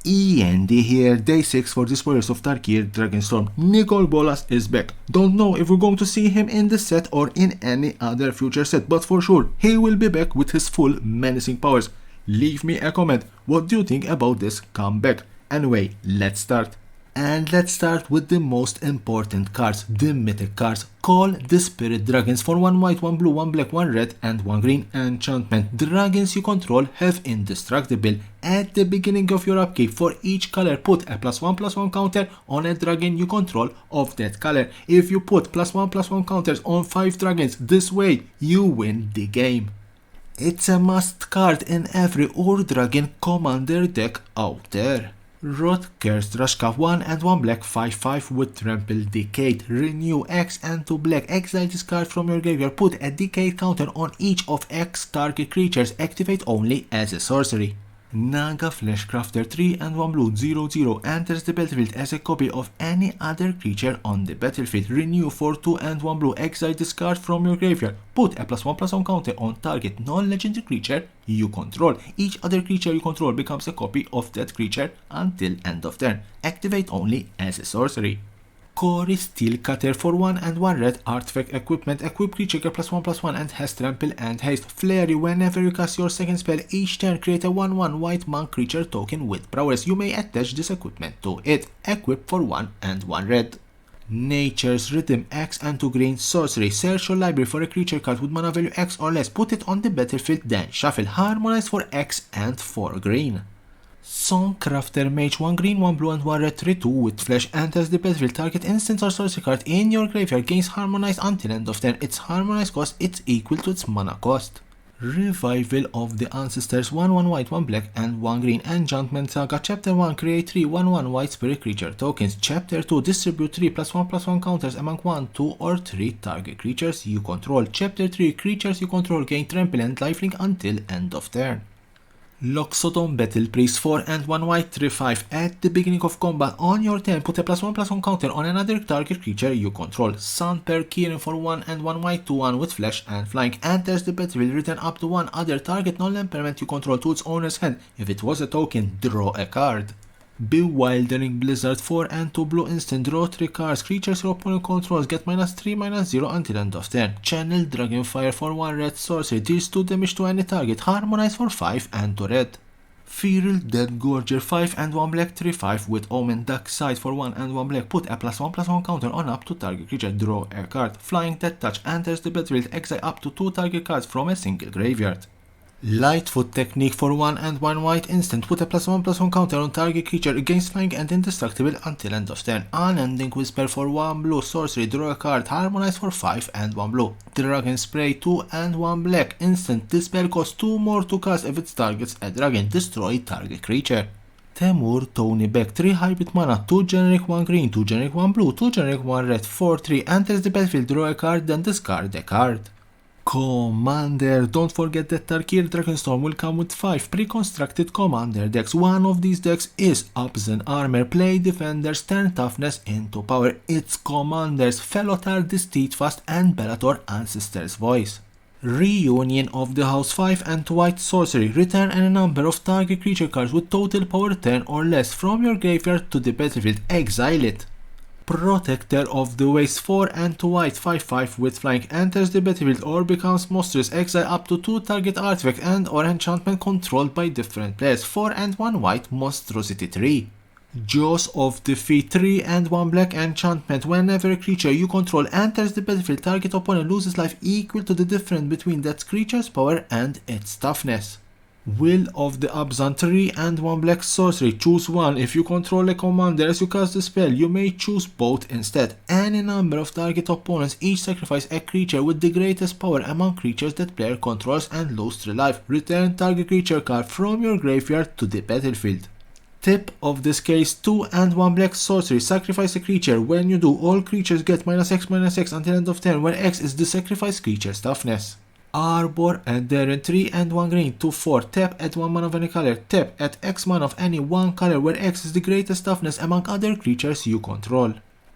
E.N.D here, day 6 for the spoilers of Tarkir Dragonstorm. Nicol Bolas is back. Don't know if we're going to see him in this set or in any other future set, but for sure, he will be back with his full menacing powers. Leave me a comment, what do you think about this comeback? Anyway, let's start. And let's start with the most important cards, the mythic cards. Call the Spirit Dragons for 1 white, 1 blue, 1 black, 1 red and 1 green enchantment. Dragons you control have indestructible. At the beginning of your upkeep, for each color put a +1/+1 counter on a dragon you control of that color. If you put +1/+1 counters on 5 dragons this way, you win the game. It's a must card in every Ur-Dragon commander deck out there. Rot Cursed Rashka 1 and 1 black 5/5 with Trample Decade. Renew X and 2 black. Exile this card from your graveyard. Put a Decade counter on each of X target creatures. Activate only as a sorcery. Naga Fleshcrafter 3 and 1 blue 0/0 enters the battlefield as a copy of any other creature on the battlefield. Renew for 2 and 1 blue. Exile this card from your graveyard. Put a +1/+1 counter on target non-legendary creature you control. Each other creature you control becomes a copy of that creature until end of turn. Activate only as a sorcery. Core Steel Cutter for 1 and 1 red artifact equipment. Equip creature +1/+1 and has trample and haste. Flurry whenever you cast your second spell each turn. Create a 1/1 white monk creature token with prowess. You may attach this equipment to it. Equip for 1 and 1 red. Nature's Rhythm X and 2 green sorcery. Search your library for a creature card with mana value X or less. Put it on the battlefield, then shuffle. Harmonize for X and 4 green. Songcrafter Mage 1 green, 1 blue and 1 red 3/2 with flash enters the battlefield. Target instant or sorcery card in your graveyard gains harmonized until end of turn. Its harmonized cost is equal to its mana cost. Revival of the Ancestors 1/1 white, 1 black and 1 green enchantment saga. Chapter 1 create 3 1/1 white spirit creature tokens. Chapter 2 distribute 3 +1/+1 counters among 1, 2 or 3 target creatures you control. Chapter 3 creatures you control gain trample and lifelink until end of turn. Loxodon Battle Priest 4 and 1 white 3/5. At the beginning of combat on your turn, put a +1/+1 counter on another target creature you control. Sunper Kirin for 1 and 1 white 2/1 with flash and flying. Enters the battlefield, return up to 1 other target non-land permanent you control to its owner's hand. If it was a token, draw a card. Bewildering Blizzard 4 and 2 blue instant. Draw 3 cards. Creatures your opponent controls get -3/-0 until end of turn. Channel Dragonfire for 1 red sorcery. Deals 2 damage to any target. Harmonize for 5 and 2 red. Feral Dead Gorger 5 and 1 black 3/5 with Omen Dark Side for 1 and 1 black. Put a +1/+1 counter on up to target creature. Draw a card. Flying Death Touch enters the battlefield. Exile up to 2 target cards from a single graveyard. Lightfoot Technique for 1 and 1 white instant. Put a +1/+1 counter on target creature against flying and indestructible until end of turn. Unending Whisper for 1 blue sorcery. Draw a card. Harmonize for 5 and 1 blue. Dragon Spray 2 and 1 black instant. This spell costs 2 more to cast if it targets a dragon. Destroy target creature. Temur Tony Beck 3 hybrid mana. 2 generic 1 green, 2 generic 1 blue, 2 generic 1 red 4/3. Enters the battlefield. Draw a card, then discard a card. Commander, don't forget that Tarkir Dragonstorm will come with 5 pre-constructed commander decks. One of these decks is Upzen Armor. Play Defenders, turn Toughness into power. Its commanders Felotar the Steadfast and Bellator Ancestor's Voice. Reunion of the House 5 and 2 white sorcery. Return any number of target creature cards with total power 10 or less from your graveyard to the battlefield. Exile it. Protector of the Waste 4 and 2 white 5/5 with flying. Enters the battlefield or becomes monstrous. Exile up to 2 target artifact and or enchantment controlled by different players. 4 and 1 white monstrosity 3. Jaws of Defeat 3 and 1 black enchantment. Whenever a creature you control enters the battlefield, target opponent loses life equal to the difference between that creature's power and its toughness. Will of the Abzan 3 and 1 black sorcery. Choose one. If you control a commander as you cast the spell, you may choose both instead. Any number of target opponents each sacrifice a creature with the greatest power among creatures that player controls and lose 3 life. Return target creature card from your graveyard to the battlefield. Tip of the Scales 2 and 1 black sorcery. Sacrifice a creature. When you do, all creatures get -X/-X until end of turn, where X is the sacrifice creature's toughness. Arbor and Darren 3 and 1 green 2/4. Tap at 1 mana of any color. Tap at X mana of any 1 color where X is the greatest toughness among other creatures you control.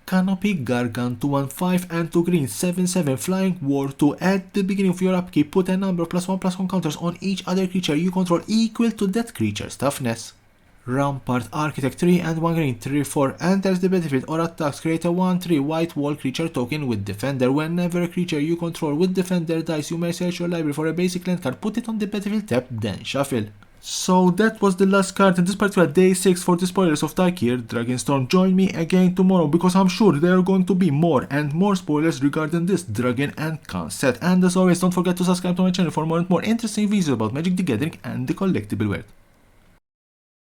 Canopy Gargantuan 5 and 2 green 7/7 flying war 2. At the beginning of your upkeep, put a number +1/+1 counters on each other creature you control equal to that creature's toughness. Rampart Architect 3 and 1 green 3/4 enters the battlefield or attacks. Create a 1/3 white wall creature token with Defender. Whenever a creature you control with Defender dies, you may search your library for a basic land card, put it on the battlefield tab, then shuffle. So that was the last card in this particular day 6 for the spoilers of Tarkir Dragonstorm. Join me again tomorrow because I'm sure there are going to be more and more spoilers regarding this Dragon and Khan set. And as always, don't forget to subscribe to my channel for more and more interesting videos about Magic the Gathering and the collectible world.